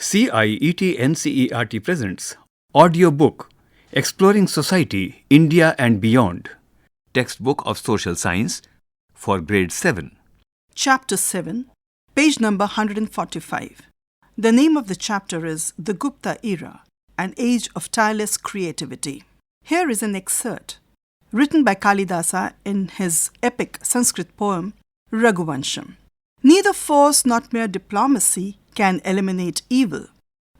CIET NCERT presents AudioBook Exploring Society, India and Beyond, textbook of social science for grade 7. Chapter 7, page number 145. The name of the chapter is The Gupta Era, an Age of Tireless Creativity. Here is an excerpt written by Kalidasa in his epic Sanskrit poem Raghuvansham. Neither force nor mere diplomacy can eliminate evil,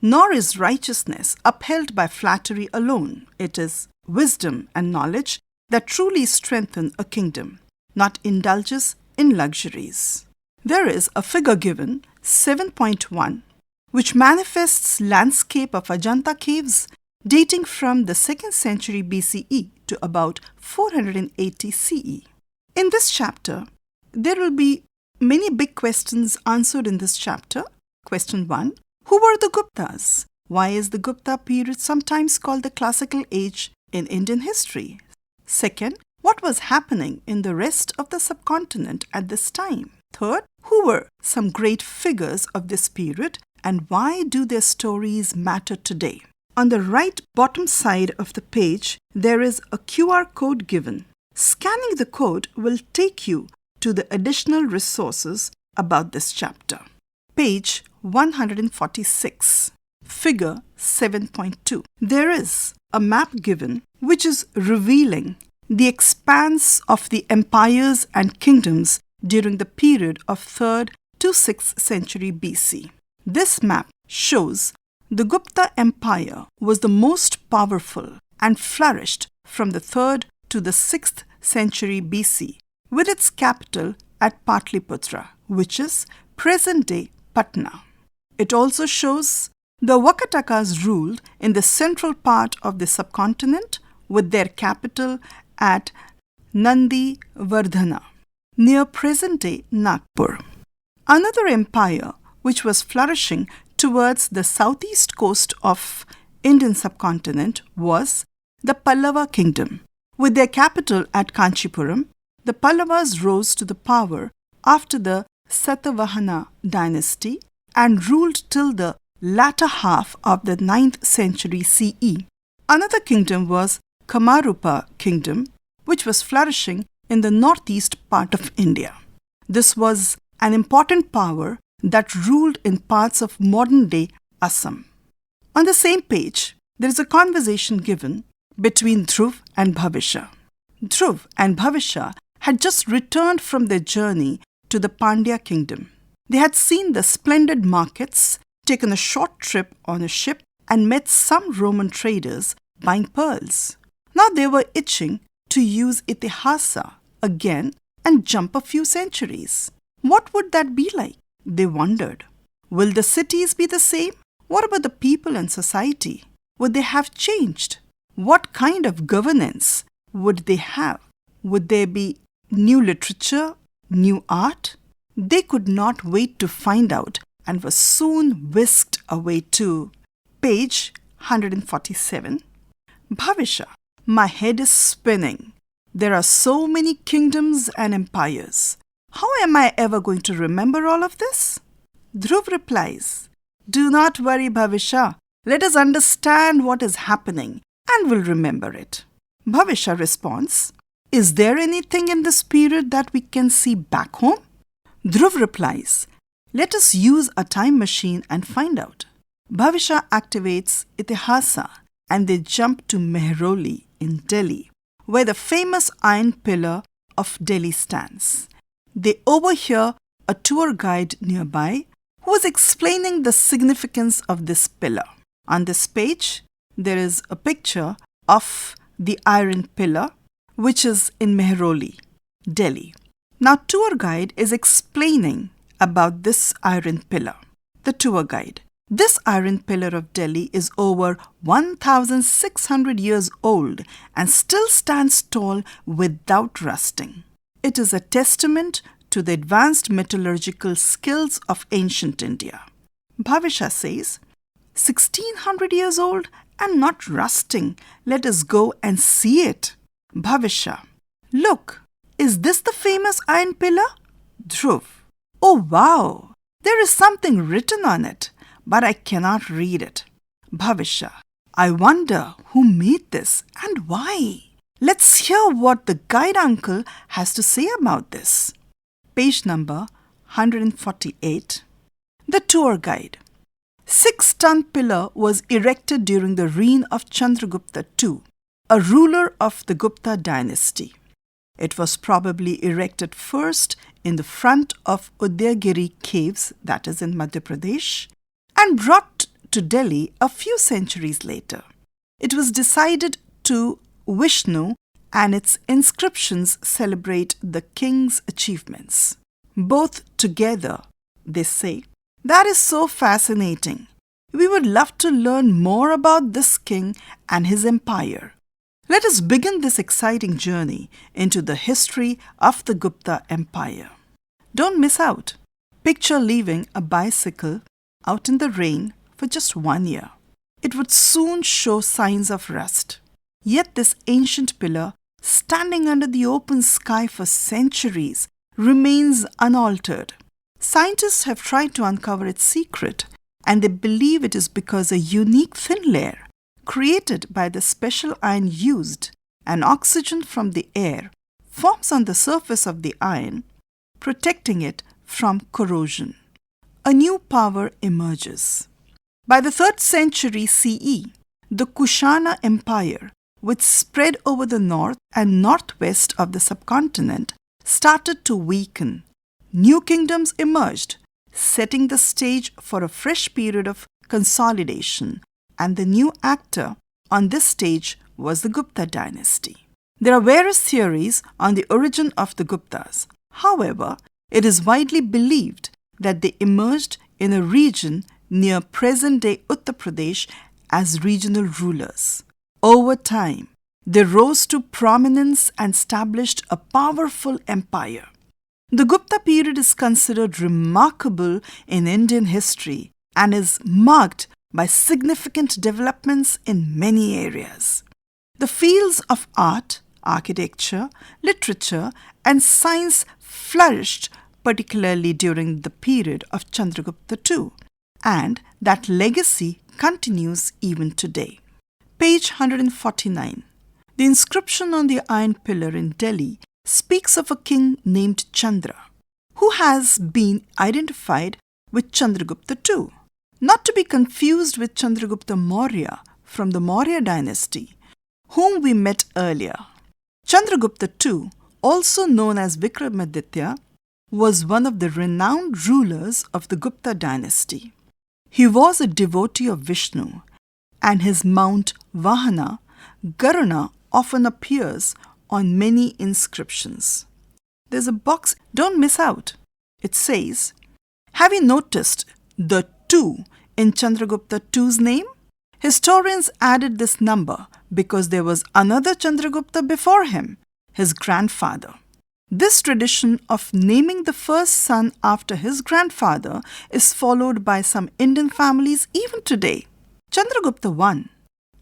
nor is righteousness upheld by flattery alone. It is wisdom and knowledge that truly strengthen a kingdom, not indulges in luxuries. There is a figure given, 7.1, which manifests landscape of Ajanta caves dating from the 2nd century BCE to about 480 CE. In this chapter, there will be many big questions answered in this chapter. Question 1. Who were the Guptas? Why is the Gupta period sometimes called the classical age in Indian history? Second, what was happening in the rest of the subcontinent at this time? Third, who were some great figures of this period and why do their stories matter today? On the right bottom side of the page, there is a QR code given. Scanning the code will take you to the additional resources about this chapter. Page 146, figure 7.2. There is a map given which is revealing the expanse of the empires and kingdoms during the period of 3rd to 6th century BC. This map shows the Gupta Empire was the most powerful and flourished from the 3rd to the 6th century BC with its capital at Patliputra, which is present-day Patna. It also shows the Vakatakas ruled in the central part of the subcontinent with their capital at Nandivardhana, near present-day Nagpur. Another empire which was flourishing towards the southeast coast of Indian subcontinent was the Pallava kingdom. With their capital at Kanchipuram, the Pallavas rose to the power after the Satavahana dynasty and ruled till the latter half of the 9th century CE. Another kingdom was Kamarupa kingdom, which was flourishing in the northeast part of India. This was an important power that ruled in parts of modern-day Assam. On the same page, there is a conversation given between Dhruv and Bhavisha. Dhruv and Bhavisha had just returned from their journey to the Pandya kingdom. They had seen the splendid markets, taken a short trip on a ship, and met some Roman traders buying pearls. Now they were itching to use Itihasa again and jump a few centuries. What would that be like? They wondered. Will the cities be the same? What about the people and society? Would they have changed? What kind of governance would they have? Would there be new literature, new art? They could not wait to find out and were soon whisked away to page 147. Bhavisha, my head is spinning. There are so many kingdoms and empires. How am I ever going to remember all of this? Dhruv replies, do not worry, Bhavisha. Let us understand what is happening and we'll remember it. Bhavisha responds, is there anything in this period that we can see back home? Dhruv replies, let us use a time machine and find out. Bhavisha activates Itihasa and they jump to Mehroli in Delhi, where the famous iron pillar of Delhi stands. They overhear a tour guide nearby who is explaining the significance of this pillar. On this page, there is a picture of the iron pillar, which is in Mehroli, Delhi. Now, tour guide is explaining about this iron pillar. The tour guide. This iron pillar of Delhi is over 1,600 years old and still stands tall without rusting. It is a testament to the advanced metallurgical skills of ancient India. Bhavisha says, 1,600 years old and not rusting. Let us go and see it. Bhavisha, look, is this the famous iron pillar? Dhruv, oh wow, there is something written on it. but I cannot read it. Bhavishya. I wonder who made this and why. Let's hear what the guide uncle has to say about this. Page number 148. The tour guide. 6-ton pillar was erected during the reign of Chandragupta II, a ruler of the Gupta dynasty. It was probably erected first in the front of Udayagiri caves, that is in Madhya Pradesh, and brought to Delhi a few centuries later. It was decided to Vishnu, and its inscriptions celebrate the king's achievements. Both together, they say, that is so fascinating. We would love to learn more about this king and his empire. Let us begin this exciting journey into the history of the Gupta Empire. Don't miss out. Picture leaving a bicycle out in the rain for just 1 year. It would soon show signs of rust. Yet this ancient pillar, standing under the open sky for centuries, remains unaltered. Scientists have tried to uncover its secret, and they believe it is because a unique thin layer, created by the special iron used, and oxygen from the air, forms on the surface of the iron, protecting it from corrosion. A new power emerges. By the 3rd century CE, the Kushana Empire, which spread over the north and northwest of the subcontinent, started to weaken. New kingdoms emerged, setting the stage for a fresh period of consolidation, and the new actor on this stage was the Gupta dynasty. There are various theories on the origin of the Guptas. However, it is widely believed that they emerged in a region near present-day Uttar Pradesh as regional rulers. Over time, they rose to prominence and established a powerful empire. The Gupta period is considered remarkable in Indian history and is marked by significant developments in many areas. The fields of art, architecture, literature, and science flourished particularly during the period of Chandragupta II, and that legacy continues even today. Page 149. The inscription on the iron pillar in Delhi speaks of a king named Chandra, who has been identified with Chandragupta II, not to be confused with Chandragupta Maurya from the Maurya dynasty, whom we met earlier. Chandragupta II, also known as Vikramaditya, was one of the renowned rulers of the Gupta dynasty. He was a devotee of Vishnu, and his mount Vahana, Garuna, often appears on many inscriptions. There's a box, don't miss out. It says, have you noticed the 2 in Chandragupta II's name? Historians added this number because there was another Chandragupta before him, his grandfather. This tradition of naming the first son after his grandfather is followed by some Indian families even today. Chandragupta I,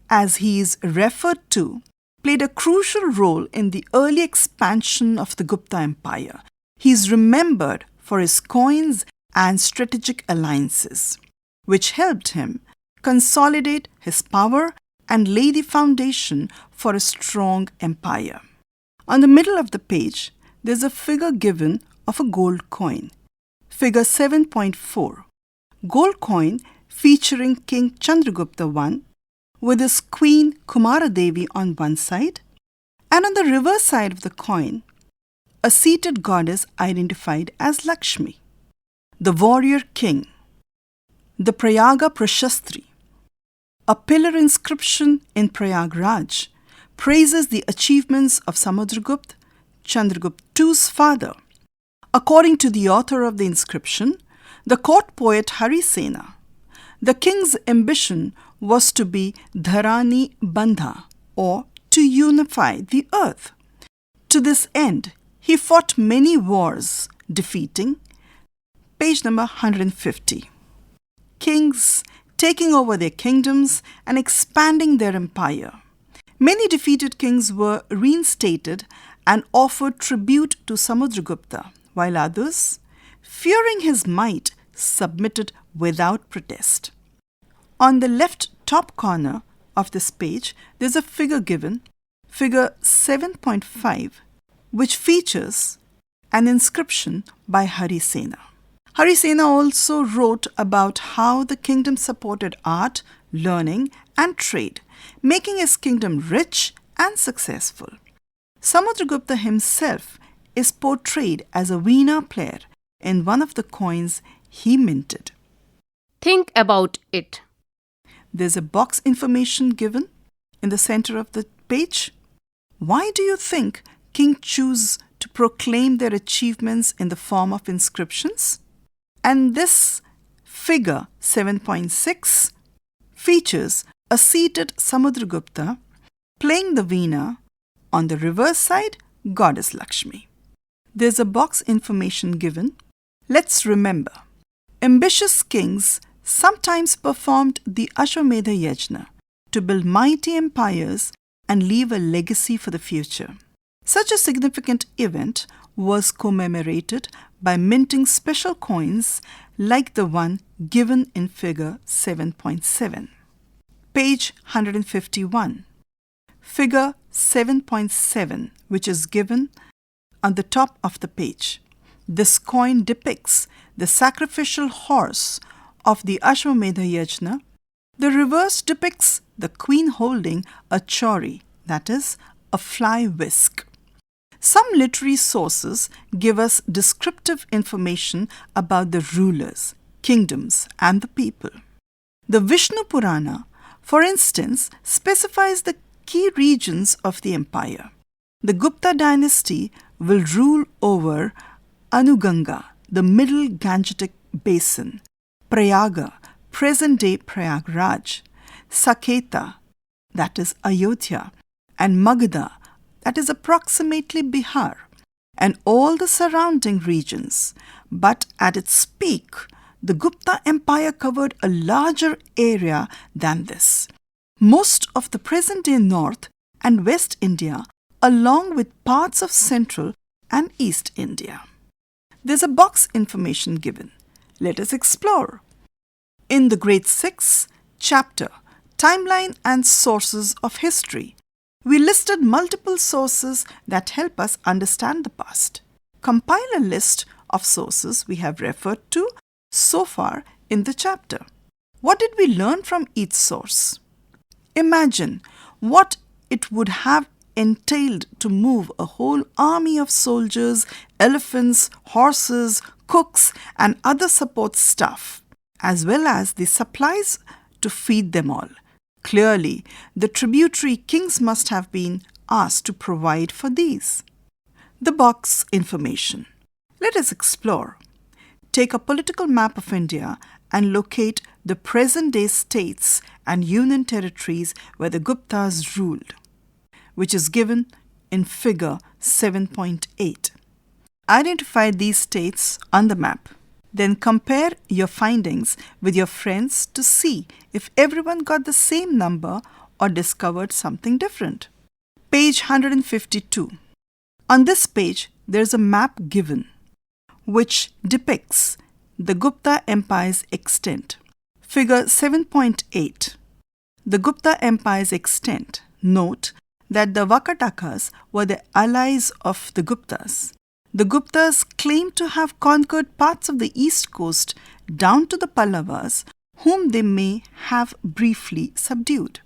as he is referred to, played a crucial role in the early expansion of the Gupta Empire. He is remembered for his coins and strategic alliances, which helped him consolidate his power and lay the foundation for a strong empire. On the middle of the page, there's a figure given of a gold coin, figure 7.4, gold coin featuring King Chandragupta I, with his queen Kumaradevi on one side, and on the reverse side of the coin, a seated goddess identified as Lakshmi. The warrior king. The Prayaga Prashastri, a pillar inscription in Prayagraj, praises the achievements of Samudragupta, Chandragupta II's father. According to the author of the inscription, the court poet Harisena, the king's ambition was to be Dharani Bandha, or to unify the earth. To this end, he fought many wars, defeating, page number 150, kings taking over their kingdoms and expanding their empire. Many defeated kings were reinstated and offered tribute to Samudragupta, while others, fearing his might, submitted without protest. On the left top corner of this page, there's a figure given, figure 7.5, which features an inscription by Harisena. Harisena also wrote about how the kingdom supported art, learning, and trade, making his kingdom rich and successful. Samudragupta himself is portrayed as a veena player in one of the coins he minted. Think about it. There's a box information given in the center of the page. Why do you think kings choose to proclaim their achievements in the form of inscriptions? And this figure 7.6 features a seated Samudragupta playing the veena. On the reverse side, Goddess Lakshmi. There's a box information given. Let's remember, ambitious kings sometimes performed the Ashwamedha Yajna to build mighty empires and leave a legacy for the future. Such a significant event was commemorated by minting special coins like the one given in figure 7.7. Page 151. Figure 7.7, which is given on the top of the page. This coin depicts the sacrificial horse of the Ashwamedha Yajna. The reverse depicts the queen holding a chauri, that is, a fly whisk. Some literary sources give us descriptive information about the rulers, kingdoms, and the people. The Vishnu Purana, for instance, specifies the key regions of the empire. The Gupta dynasty will rule over Anuganga, the middle Gangetic basin, Prayaga, present-day Prayagraj, Saketa, that is Ayodhya, and Magadha, that is approximately Bihar, and all the surrounding regions. But at its peak, the Gupta Empire covered a larger area than this. Most of the present-day North and West India, along with parts of Central and East India. There's a box information given. Let us explore. In the Grade 6 chapter, Timeline and Sources of History, we listed multiple sources that help us understand the past. Compile a list of sources we have referred to so far in the chapter. What did we learn from each source? Imagine what it would have entailed to move a whole army of soldiers, elephants, horses, cooks, and other support staff, as well as the supplies to feed them all. Clearly, the tributary kings must have been asked to provide for these. The box information. Let us explore. Take a political map of India and locate the present-day states and union territories where the Guptas ruled, which is given in figure 7.8. Identify these states on the map. Then compare your findings with your friends to see if everyone got the same number or discovered something different. Page 152. On this page, there is a map given, which depicts the Gupta Empire's extent. Figure 7.8. The Gupta Empire's extent. Note that the Vakatakas were the allies of the Guptas. The Guptas claimed to have conquered parts of the east coast down to the Pallavas, whom they may have briefly subdued.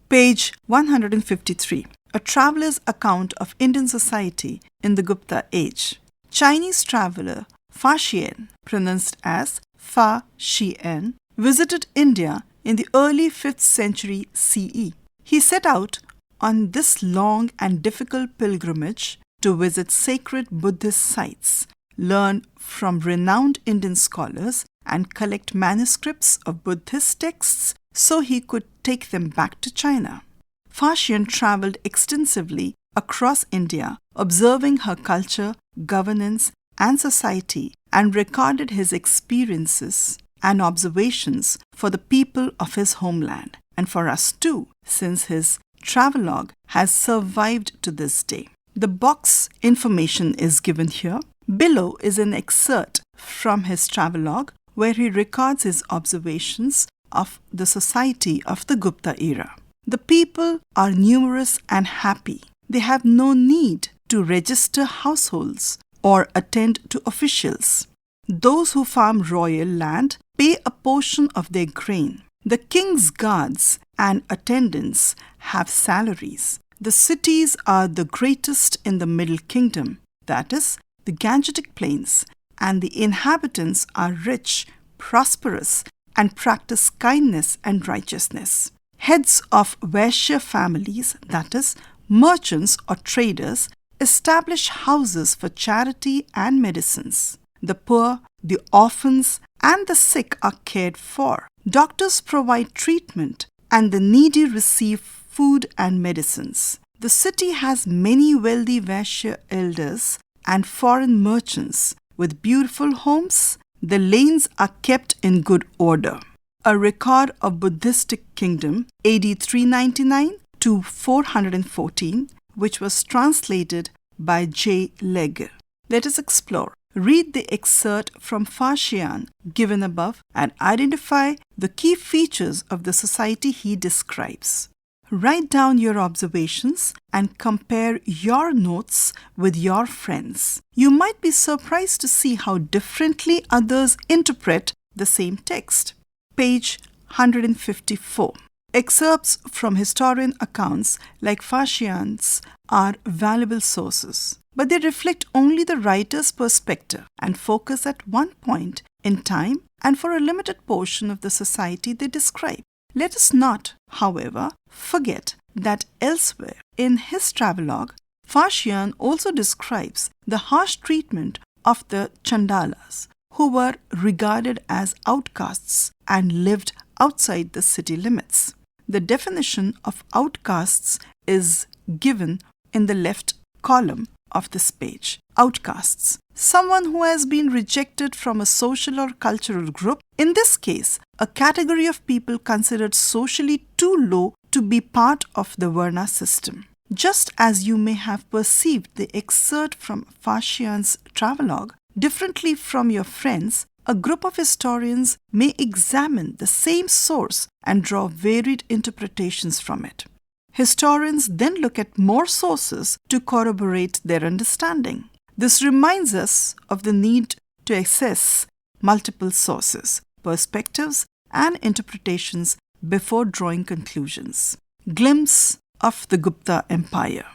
Page 153. A traveller's account of Indian society in the Gupta age. Chinese traveller Fa Xian, pronounced as Fa Xian, visited India in the early 5th century CE. He set out on this long and difficult pilgrimage to visit sacred Buddhist sites, learn from renowned Indian scholars, and collect manuscripts of Buddhist texts so he could take them back to China. Fa Xian travelled extensively across India, observing her culture, governance, and society, and recorded his experiences and observations for the people of his homeland, and for us too, since his travelogue has survived to this day. The box information is given here. Below is an excerpt from his travelogue, where he records his observations of the society of the Gupta era. The people are numerous and happy. They have no need to register households or attend to officials. Those who farm royal land pay a portion of their grain. The king's guards and attendants have salaries. The cities are the greatest in the Middle Kingdom, that is, the Gangetic Plains, and the inhabitants are rich, prosperous, and practice kindness and righteousness. Heads of Vaishya families, that is, merchants or traders, establish houses for charity and medicines. The poor, the orphans, and the sick are cared for. Doctors provide treatment, and the needy receive food and medicines. The city has many wealthy Vaishya elders and foreign merchants with beautiful homes. The lanes are kept in good order. A record of Buddhistic kingdom AD 399 to 414, which was translated by J. Legge. Let us explore. Read the excerpt from Fashian given above and identify the key features of the society he describes. Write down your observations and compare your notes with your friends. You might be surprised to see how differently others interpret the same text. Page 154. Excerpts from historian accounts like Fashian's are valuable sources, but they reflect only the writer's perspective and focus at one point in time and for a limited portion of the society they describe. Let us not, however, forget that elsewhere in his travelogue, Fashian also describes the harsh treatment of the Chandalas, who were regarded as outcasts and lived outside the city limits. The definition of outcasts is given in the left column of this page. Outcasts: someone who has been rejected from a social or cultural group, in this case, a category of people considered socially too low to be part of the Varna system. Just as you may have perceived the excerpt from Fashian's travelogue differently from your friends, a group of historians may examine the same source and draw varied interpretations from it. Historians then look at more sources to corroborate their understanding. This reminds us of the need to assess multiple sources, perspectives, and interpretations before drawing conclusions. Glimpse of the Gupta Empire: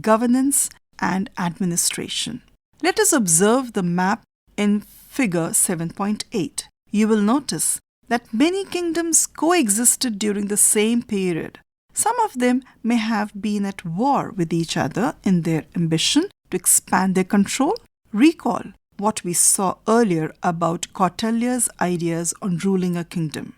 governance and administration. Let us observe the map in Figure 7.8. You will notice that many kingdoms coexisted during the same period. Some of them may have been at war with each other in their ambition to expand their control. Recall what we saw earlier about Kautilya's ideas on ruling a kingdom.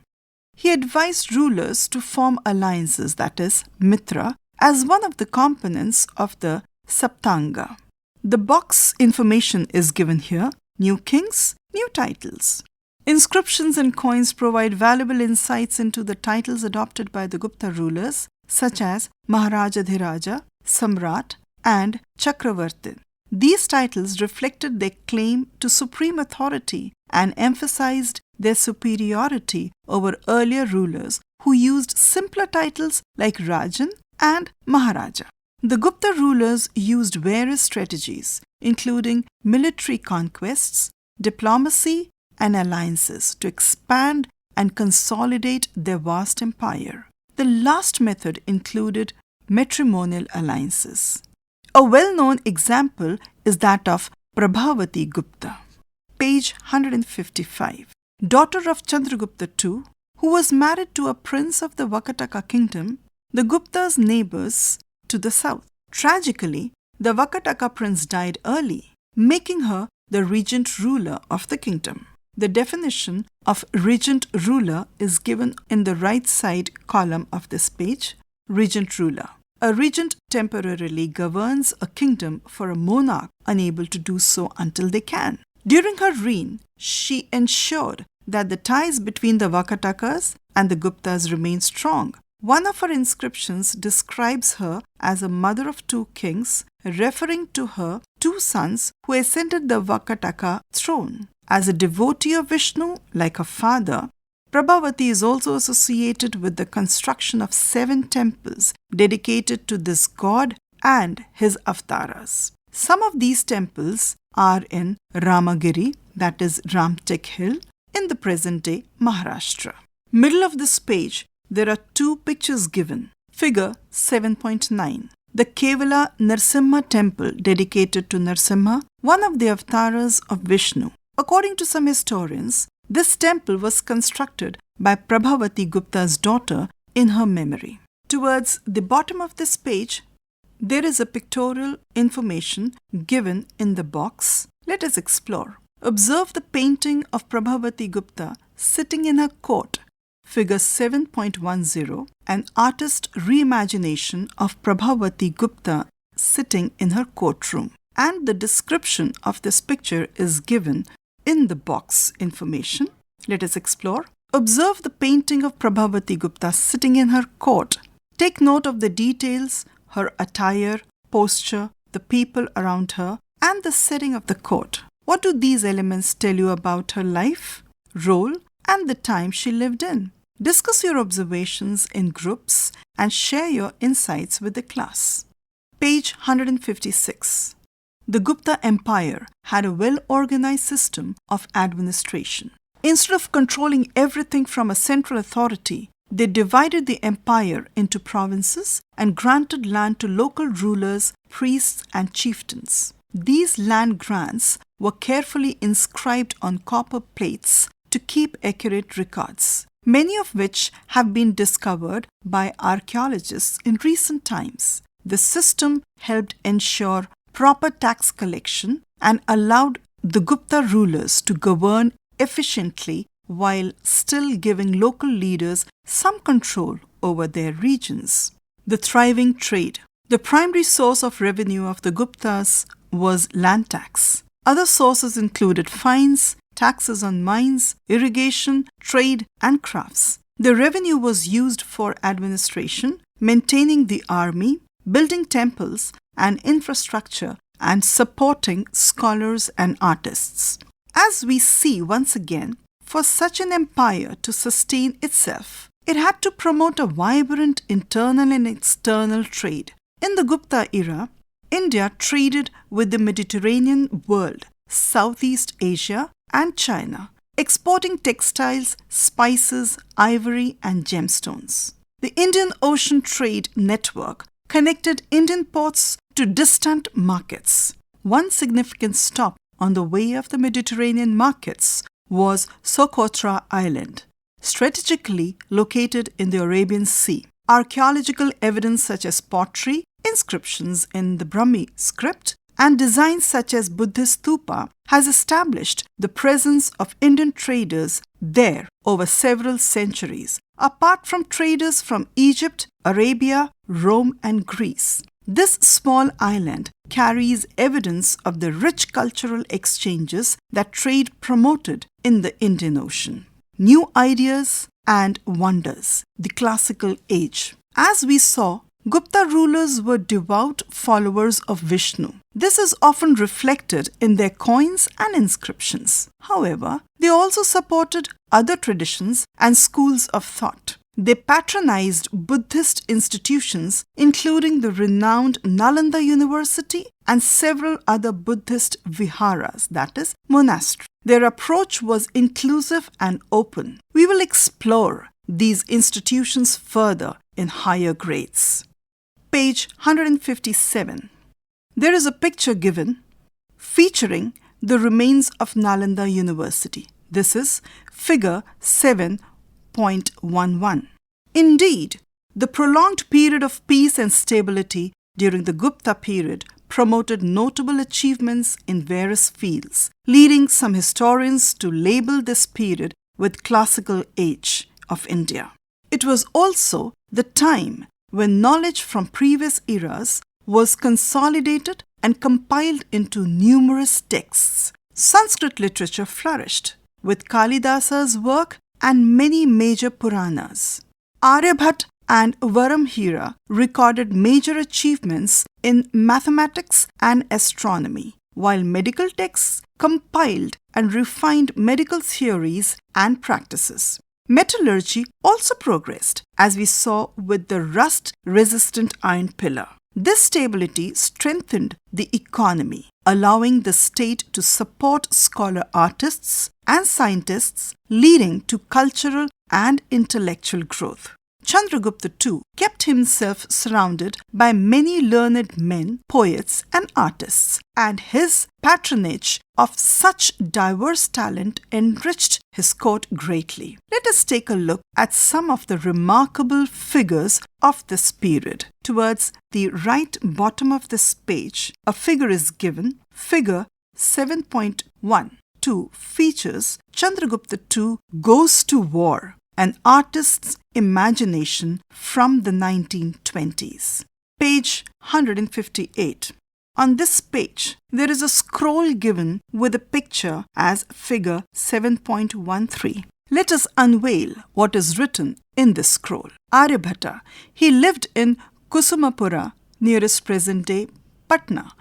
He advised rulers to form alliances, that is, Mitra, as one of the components of the Saptanga. The box information is given here. New kings, new titles. Inscriptions and coins provide valuable insights into the titles adopted by the Gupta rulers, such as Maharajadhiraja, Samrat, and Chakravartin. These titles reflected their claim to supreme authority and emphasized their superiority over earlier rulers who used simpler titles like Rajan and Maharaja. The Gupta rulers used various strategies, including military conquests, diplomacy, and alliances to expand and consolidate their vast empire. The last method included matrimonial alliances. A well-known example is that of Prabhavati Gupta. Page 155. Daughter of Chandragupta II, who was married to a prince of the Vakataka kingdom, the Gupta's neighbors to the south. Tragically, the Vakataka prince died early, making her the regent ruler of the kingdom. The definition of regent ruler is given in the right side column of this page. Regent ruler: a regent temporarily governs a kingdom for a monarch unable to do so until they can. During her reign, she ensured that the ties between the Vakatakas and the Guptas remained strong. One of her inscriptions describes her as a mother of two kings, referring to her two sons who ascended the Vakataka throne. As a devotee of Vishnu, like her father, Prabhavati is also associated with the construction of 7 temples dedicated to this god and his avatars. Some of these temples are in Ramagiri, that is Ramtek Hill, in the present-day Maharashtra. Middle of this page, there are 2 pictures given. Figure 7.9. The Kevala Narsimha temple dedicated to Narsimha, one of the avatars of Vishnu. According to some historians, this temple was constructed by Prabhavati Gupta's daughter in her memory. Towards the bottom of this page, there is a pictorial information given in the box. Let us explore. Observe the painting of Prabhavati Gupta sitting in her court. Figure 7.10, an artist reimagination of Prabhavati Gupta sitting in her courtroom. And the description of this picture is given in the box information. Let us explore. Observe the painting of Prabhavati Gupta sitting in her court. Take note of the details, her attire, posture, the people around her, and the setting of the court. What do these elements tell you about her life, role, and the time she lived in? Discuss your observations in groups and share your insights with the class. Page 156. The Gupta Empire had a well-organized system of administration. Instead of controlling everything from a central authority, they divided the empire into provinces and granted land to local rulers, priests, and chieftains. These land grants were carefully inscribed on copper plates to keep accurate records, many of which have been discovered by archaeologists in recent times. The system helped ensure proper tax collection and allowed the Gupta rulers to govern efficiently while still giving local leaders some control over their regions. The thriving trade. The primary source of revenue of the Guptas was land tax. Other sources included fines, taxes on mines, irrigation, trade, and crafts. The revenue was used for administration, maintaining the army, building temples and infrastructure, and supporting scholars and artists. As we see once again, for such an empire to sustain itself, it had to promote a vibrant internal and external trade. In the Gupta era, India traded with the Mediterranean world, Southeast Asia, and China, exporting textiles, spices, ivory, and gemstones. The Indian Ocean Trade Network connected Indian ports to distant markets. One significant stop on the way of the Mediterranean markets was Socotra Island, strategically located in the Arabian Sea. Archaeological evidence such as pottery, inscriptions in the Brahmi script, and designs such as Buddhist stupa has established the presence of Indian traders there over several centuries, apart from traders from Egypt, Arabia, Rome, and Greece. This small island carries evidence of the rich cultural exchanges that trade promoted in the Indian Ocean. New ideas and wonders, the classical age. As we saw, Gupta rulers were devout followers of Vishnu. This is often reflected in their coins and inscriptions. However, they also supported other traditions and schools of thought. They patronized Buddhist institutions, including the renowned Nalanda University and several other Buddhist viharas, that is, monasteries. Their approach was inclusive and open. We will explore these institutions further in higher grades. Page 157. There is a picture given featuring the remains of Nalanda University. This is figure 7.11. Indeed, the prolonged period of peace and stability during the Gupta period promoted notable achievements in various fields, leading some historians to label this period with classical age of India. It was also the time when knowledge from previous eras was consolidated and compiled into numerous texts. Sanskrit literature flourished, with Kalidasa's work and many major Puranas. Aryabhat and Varamhira recorded major achievements in mathematics and astronomy, while medical texts compiled and refined medical theories and practices. Metallurgy also progressed, as we saw with the rust-resistant iron pillar. This stability strengthened the economy, allowing the state to support scholar artists and scientists, leading to cultural and intellectual growth. Chandragupta too kept himself surrounded by many learned men, poets and artists, and his patronage of such diverse talent enriched his court greatly. Let us take a look at some of the remarkable figures of this period. Towards the right bottom of this page, a figure is given, figure 7.1. 2 features Chandragupta II goes to war, an artist's imagination from the 1920s. Page 158. On this page, there is a scroll given with a picture as figure 7.13. Let us unveil what is written in this scroll. Aryabhatta, he lived in Kusumapura, nearest present-day Patna,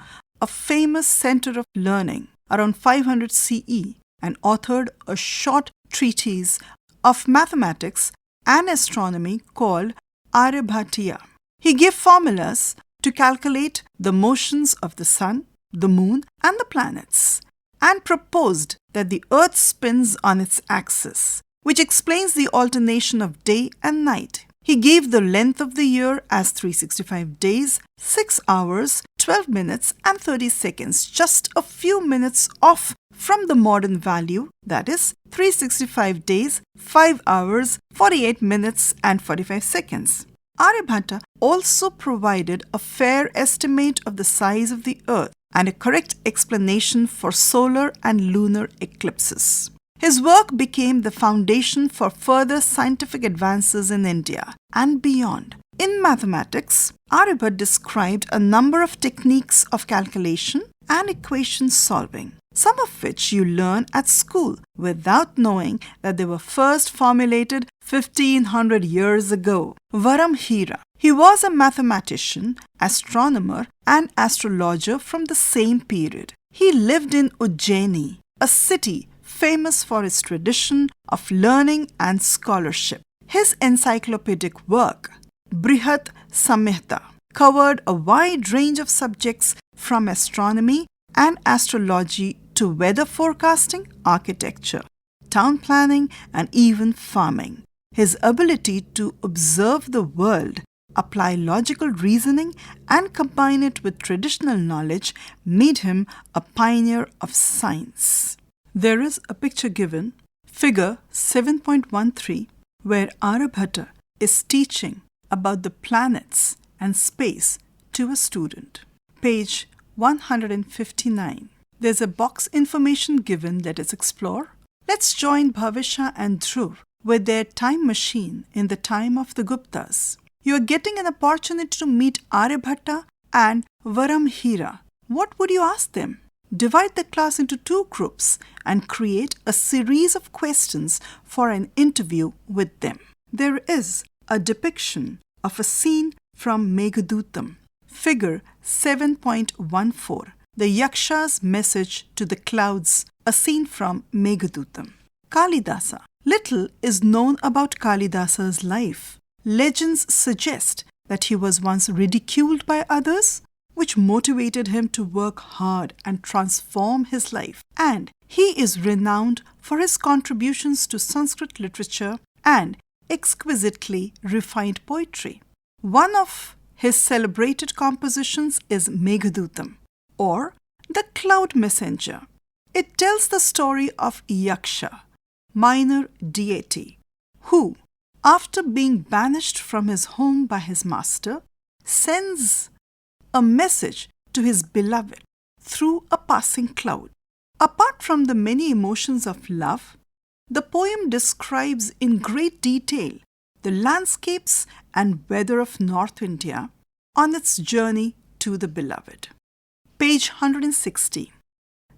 a famous center of learning around 500 CE, and authored a short treatise of mathematics and astronomy called Aryabhatiya. He gave formulas to calculate the motions of the sun, the moon, and the planets, and proposed that the earth spins on its axis, which explains the alternation of day and night. He gave the length of the year as 365 days, 6 hours, 12 minutes and 30 seconds, just a few minutes off from the modern value, that is 365 days, 5 hours, 48 minutes and 45 seconds. Aryabhatta also provided a fair estimate of the size of the earth and a correct explanation for solar and lunar eclipses. His work became the foundation for further scientific advances in India and beyond. In mathematics, Aryabhatta described a number of techniques of calculation and equation solving, some of which you learn at school without knowing that they were first formulated 1500 years ago. Varamhira. He was a mathematician, astronomer, and astrologer from the same period. He lived in Ujjaini, a city famous for its tradition of learning and scholarship. His encyclopedic work, Brihat Samhita, covered a wide range of subjects from astronomy and astrology to weather forecasting, architecture, town planning, and even farming. His ability to observe the world, apply logical reasoning, and combine it with traditional knowledge made him a pioneer of science. There is a picture given, figure 7.13, where Aryabhatta is teaching about the planets and space to a student. Page 159. There's a box information given. Let us explore. Let's join Bhavisha and Dhruv with their time machine in the time of the Guptas. You are getting an opportunity to meet Aryabhatta and Varamhira. What would you ask them? Divide the class into 2 groups and create a series of questions for an interview with them. There is a depiction of a scene from Meghadutam, figure 7.14, the Yaksha's message to the clouds, a scene from Meghadutam. Kalidasa. Little is known about Kalidasa's life. Legends suggest that he was once ridiculed by others, which motivated him to work hard and transform his life. And he is renowned for his contributions to Sanskrit literature and exquisitely refined poetry. One of his celebrated compositions is Meghadutam, or the Cloud Messenger. It tells the story of Yaksha, minor deity, who, after being banished from his home by his master, sends a message to his beloved through a passing cloud. Apart from the many emotions of love, the poem describes in great detail the landscapes and weather of North India on its journey to the beloved. Page 160.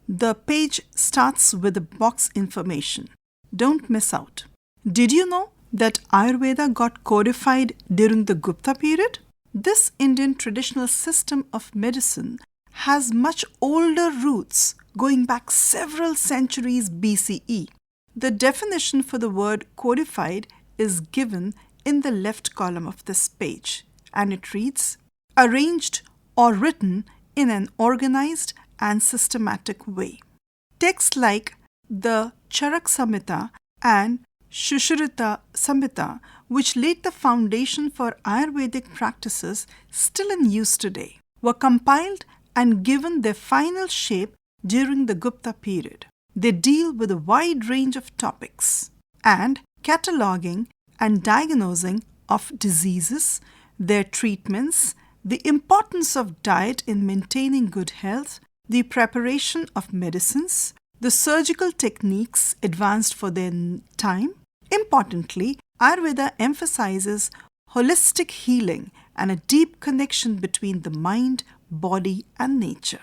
The page starts with the box information. Don't miss out. Did you know that Ayurveda got codified during the Gupta period? This Indian traditional system of medicine has much older roots going back several centuries BCE. The definition for the word codified is given in the left column of this page, and it reads, arranged or written in an organized and systematic way. Texts like the Charak Samhita and Shushruta Samhita, which laid the foundation for Ayurvedic practices still in use today, were compiled and given their final shape during the Gupta period. They deal with a wide range of topics and cataloging and diagnosing of diseases, their treatments, the importance of diet in maintaining good health, the preparation of medicines, the surgical techniques advanced for their time. Importantly, Ayurveda emphasizes holistic healing and a deep connection between the mind, body, and nature.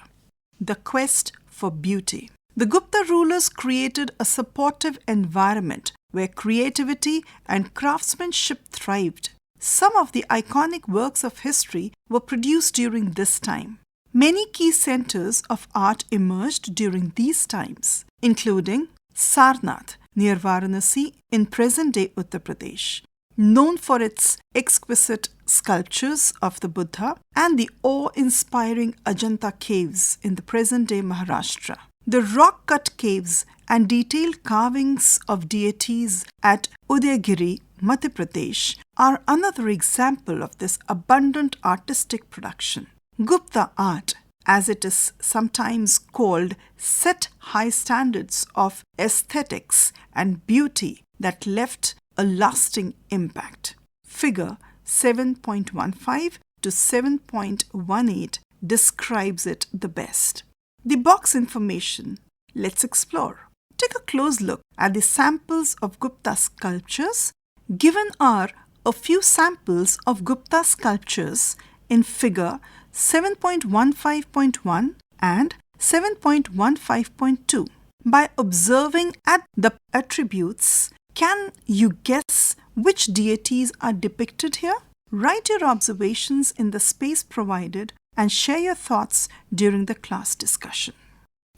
The quest for beauty. The Gupta rulers created a supportive environment where creativity and craftsmanship thrived. Some of the iconic works of history were produced during this time. Many key centers of art emerged during these times, including Sarnath near Varanasi in present-day Uttar Pradesh, known for its exquisite sculptures of the Buddha, and the awe-inspiring Ajanta caves in the present-day Maharashtra. The rock-cut caves and detailed carvings of deities at Udayagiri, Madhya Pradesh, are another example of this abundant artistic production. Gupta art, as it is sometimes called, set high standards of aesthetics and beauty that left a lasting impact. Figure 7.15 to 7.18 describes it the best. The box information. Let's explore. Take a close look at the samples of Gupta sculptures. Given are a few samples of Gupta sculptures in figure 7.15.1 and 7.15.2. By observing at the attributes, can you guess which deities are depicted here? Write your observations in the space provided and share your thoughts during the class discussion.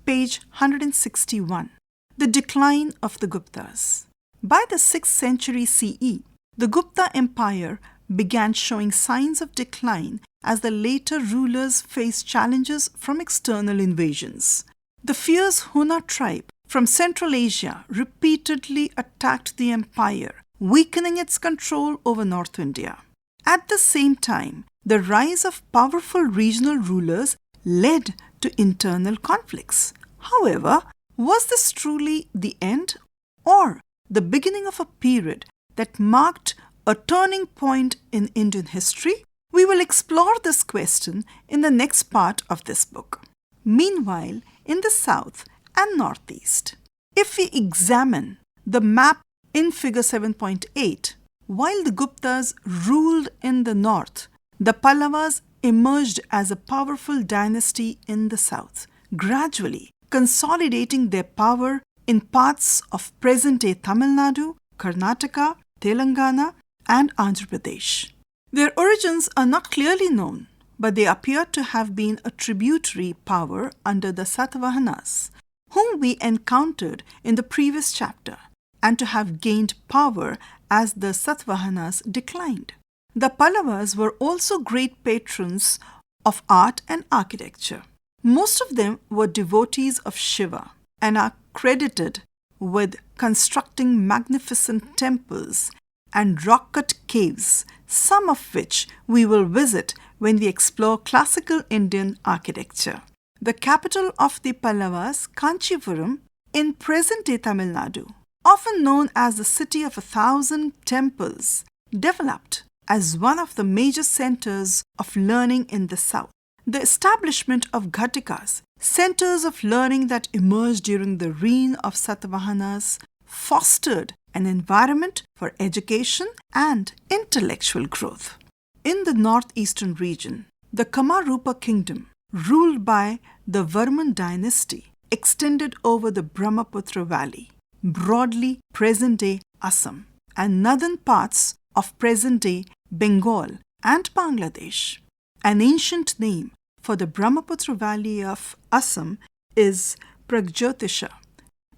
Page 161. The decline of the Guptas. By the 6th century CE, the Gupta Empire began showing signs of decline as the later rulers faced challenges from external invasions. The fierce Huna tribe from Central Asia repeatedly attacked the empire, weakening its control over North India. At the same time, the rise of powerful regional rulers led to internal conflicts. However, was this truly the end or the beginning of a period that marked a turning point in Indian history? We will explore this question in the next part of this book. Meanwhile, in the south and northeast, if we examine the map in figure 7.8, while the Guptas ruled in the north, the Pallavas emerged as a powerful dynasty in the south, gradually consolidating their power in parts of present-day Tamil Nadu, Karnataka, Telangana, and Andhra Pradesh. Their origins are not clearly known, but they appear to have been a tributary power under the Satavahanas, whom we encountered in the previous chapter, and to have gained power as the Satavahanas declined. The Pallavas were also great patrons of art and architecture. Most of them were devotees of Shiva and are credited with constructing magnificent temples and rock-cut caves, some of which we will visit when we explore classical Indian architecture. The capital of the Pallavas, Kanchipuram, in present-day Tamil Nadu, often known as the city of 1,000 temples, developed as one of the major centers of learning in the south. The establishment of Ghatikas, centers of learning that emerged during the reign of Satavahanas, fostered an environment for education and intellectual growth. In the northeastern region, the Kamarupa kingdom, ruled by the Varman dynasty, extended over the Brahmaputra valley, broadly present-day Assam, and northern parts of present-day Bengal and Bangladesh. An ancient name for the Brahmaputra Valley of Assam is Pragjyotisha,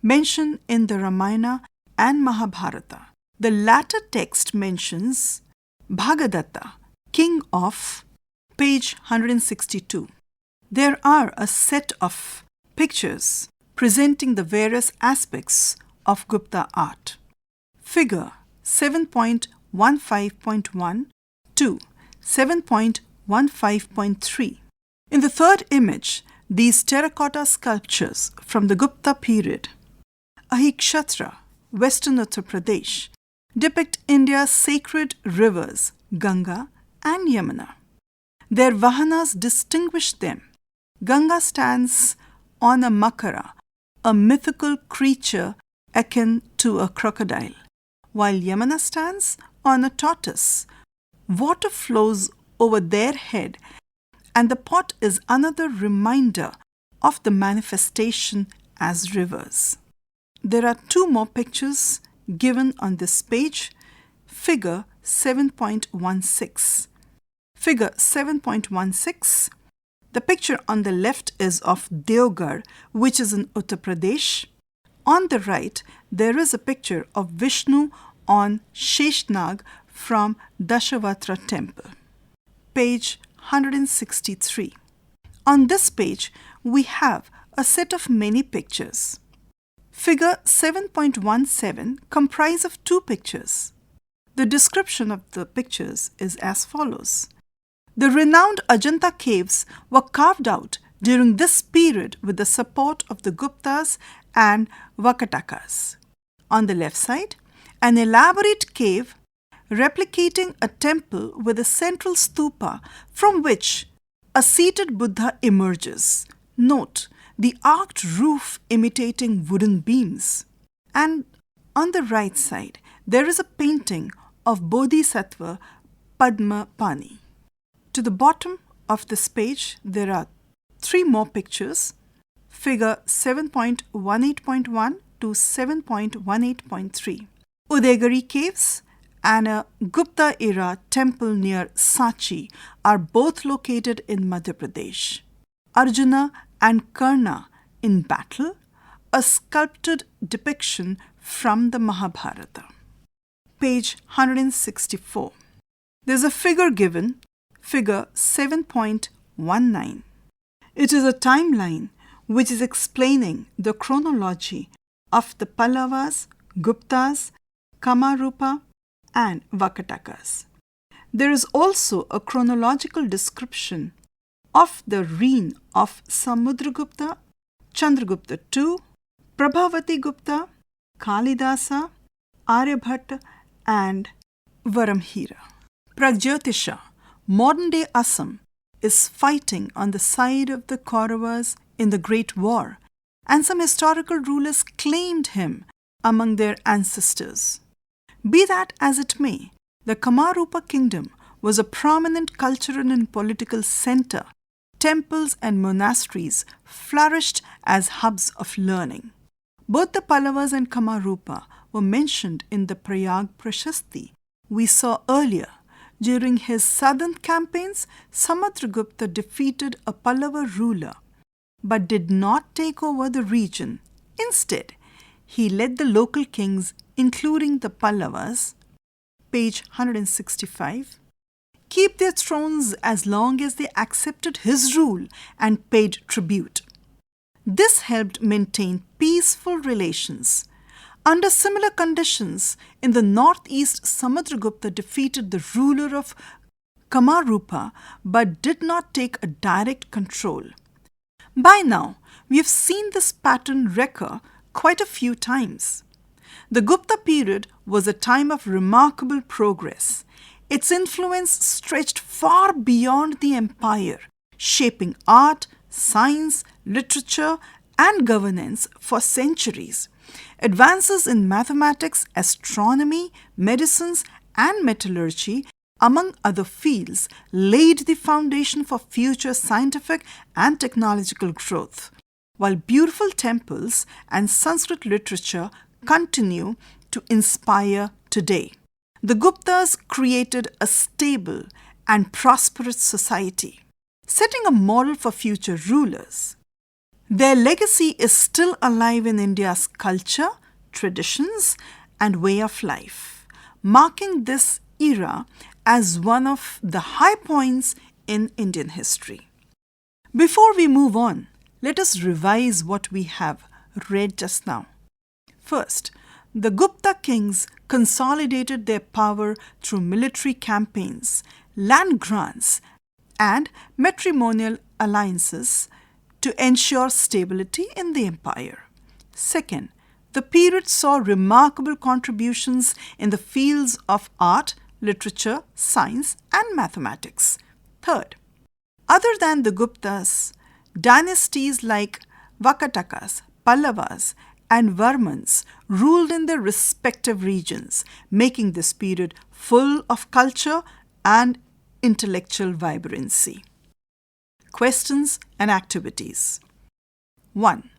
mentioned in the Ramayana and Mahabharata. The latter text mentions Bhagadatta, king of page 162. There are a set of pictures presenting the various aspects of Gupta art. Figure 7.15.1 to 7.15.3. In the third image, these terracotta sculptures from the Gupta period, Ahikshatra, Western Uttar Pradesh, depict India's sacred rivers Ganga and Yamuna. Their vahanas distinguish them. Ganga stands on a makara, a mythical creature akin to a crocodile, while Yamuna stands on a tortoise. Water flows over their head, and the pot is another reminder of the manifestation as rivers. There are two more pictures given on this page. Figure 7.16. Figure 7.16. The picture on the left is of Deoghar, which is in Uttar Pradesh. On the right, there is a picture of Vishnu on Sheshnag from Dashavatra temple. Page 163. On this page, we have a set of many pictures. Figure 7.17 comprises of two pictures. The description of the pictures is as follows. The renowned Ajanta caves were carved out during this period with the support of the Guptas and Vakatakas. On the left side, an elaborate cave replicating a temple with a central stupa from which a seated Buddha emerges. Note the arched roof imitating wooden beams. And on the right side, there is a painting of Bodhisattva Padma Pani. To the bottom of this page, there are three more pictures. Figure 7.18.1 to 7.18.3. Udaygiri caves and a Gupta era temple near Sachi are both located in Madhya Pradesh. Arjuna and Karna in battle, a sculpted depiction from the Mahabharata. Page 164. There's a figure given, figure 7.19. It is a timeline which is explaining the chronology of the Pallavas, Guptas, Kamarupa, and Vakatakas. There is also a chronological description of the reign of Samudragupta, Chandragupta II, Prabhavati Gupta, Kalidasa, Aryabhatta, and Varamhira. Pragjyotisha, modern-day Assam, is fighting on the side of the Kauravas in the Great War, and some historical rulers claimed him among their ancestors. Be that as it may, the Kamarupa kingdom was a prominent cultural and political center. Temples and monasteries flourished as hubs of learning. Both the Pallavas and Kamarupa were mentioned in the Prayag Prashasti we saw earlier. During his southern campaigns, Samudragupta defeated a Pallava ruler but did not take over the region. Instead, he led the local kings, including the Pallavas, page 165, keep their thrones as long as they accepted his rule and paid tribute. This helped maintain peaceful relations. Under similar conditions, in the northeast, Samudragupta defeated the ruler of Kamarupa but did not take a direct control. By now, we have seen this pattern recur quite a few times. The Gupta period was a time of remarkable progress. Its influence stretched far beyond the empire, shaping art, science, literature, and governance for centuries. Advances in mathematics, astronomy, medicines, and metallurgy, among other fields, laid the foundation for future scientific and technological growth, while beautiful temples and Sanskrit literature continue to inspire today. The Guptas created a stable and prosperous society. setting a model for future rulers. Their legacy is still alive in India's culture, traditions, and way of life, marking this era as one of the high points in Indian history. Before we move on, let us revise what we have read just now. First, the Gupta kings consolidated their power through military campaigns, land grants, and matrimonial alliances to ensure stability in the empire. Second, the period saw remarkable contributions in the fields of art, literature, science, and mathematics. Third, other than the Guptas, dynasties like Vakatakas, Pallavas, and Varmans ruled in their respective regions, making this period full of culture and intellectual vibrancy. Questions and activities. 1.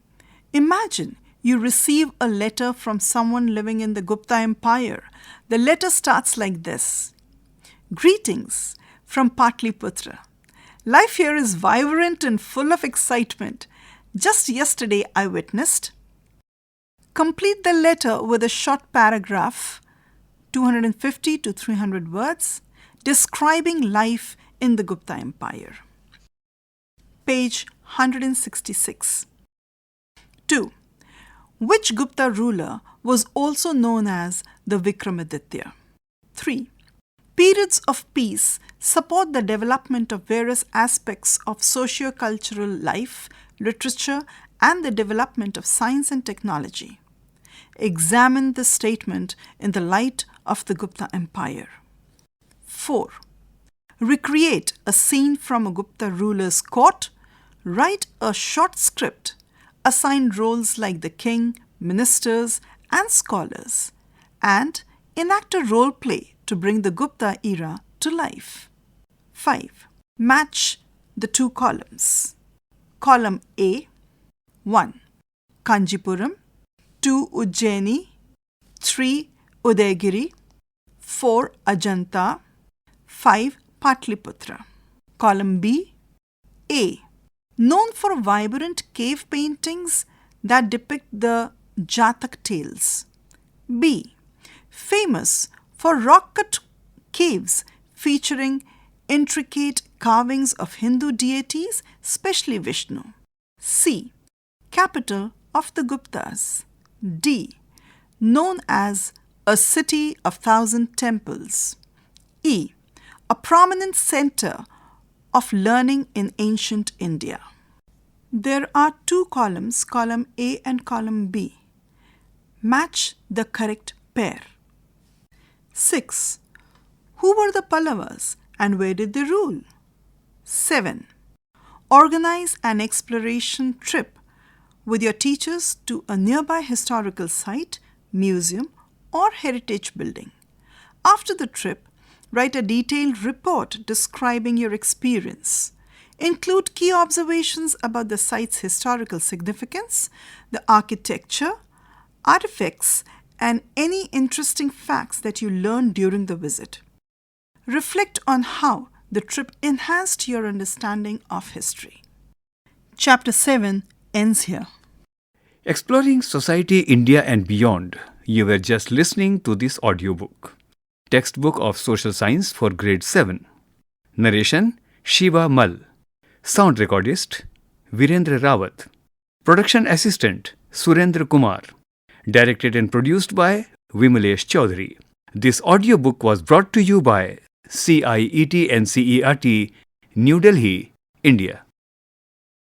Imagine you receive a letter from someone living in the Gupta Empire. The letter starts like this. Greetings from Patliputra. Life here is vibrant and full of excitement. Just yesterday I witnessed. Complete the letter with a short paragraph, 250 to 300 words, describing life in the Gupta Empire. Page 166. 2. Which Gupta ruler was also known as the Vikramaditya? 3. Periods of peace support the development of various aspects of socio-cultural life, literature, and the development of science and technology. Examine this statement in the light of the Gupta Empire. 4. Recreate a scene from a Gupta ruler's court. Write a short script. Assign roles like the king, ministers, and scholars. And enact a role play to bring the Gupta era to life. 5. Match the two columns. Column A. 1. Kanjipuram. 2. Ujjaini. 3. Udaygiri. 4. Ajanta. 5. Patliputra. Column B. A. Known for vibrant cave paintings that depict the Jatak tales. B. Famous for rock-cut caves featuring intricate carvings of Hindu deities, especially Vishnu. C. Capital of the Guptas. D. Known as a city of 1,000 temples. E. A prominent center of learning in ancient India. There are two columns, column A and column B. Match the correct pair. 6. Who were the Pallavas and where did they rule? 7. Organize an exploration trip with your teachers to a nearby historical site, museum, or heritage building. After the trip, write a detailed report describing your experience. Include key observations about the site's historical significance, the architecture, artifacts, and any interesting facts that you learned during the visit. Reflect on how the trip enhanced your understanding of history. Chapter 7 ends here. Exploring Society, India and Beyond. You were just listening to this audiobook. Textbook of Social Science for Grade 7. Narration Shiva Mal. Sound recordist Virendra Rawat. Production assistant Surendra Kumar. Directed and produced by Vimalesh Chaudhary. This audiobook was brought to you by CIET NCERT, New Delhi, India.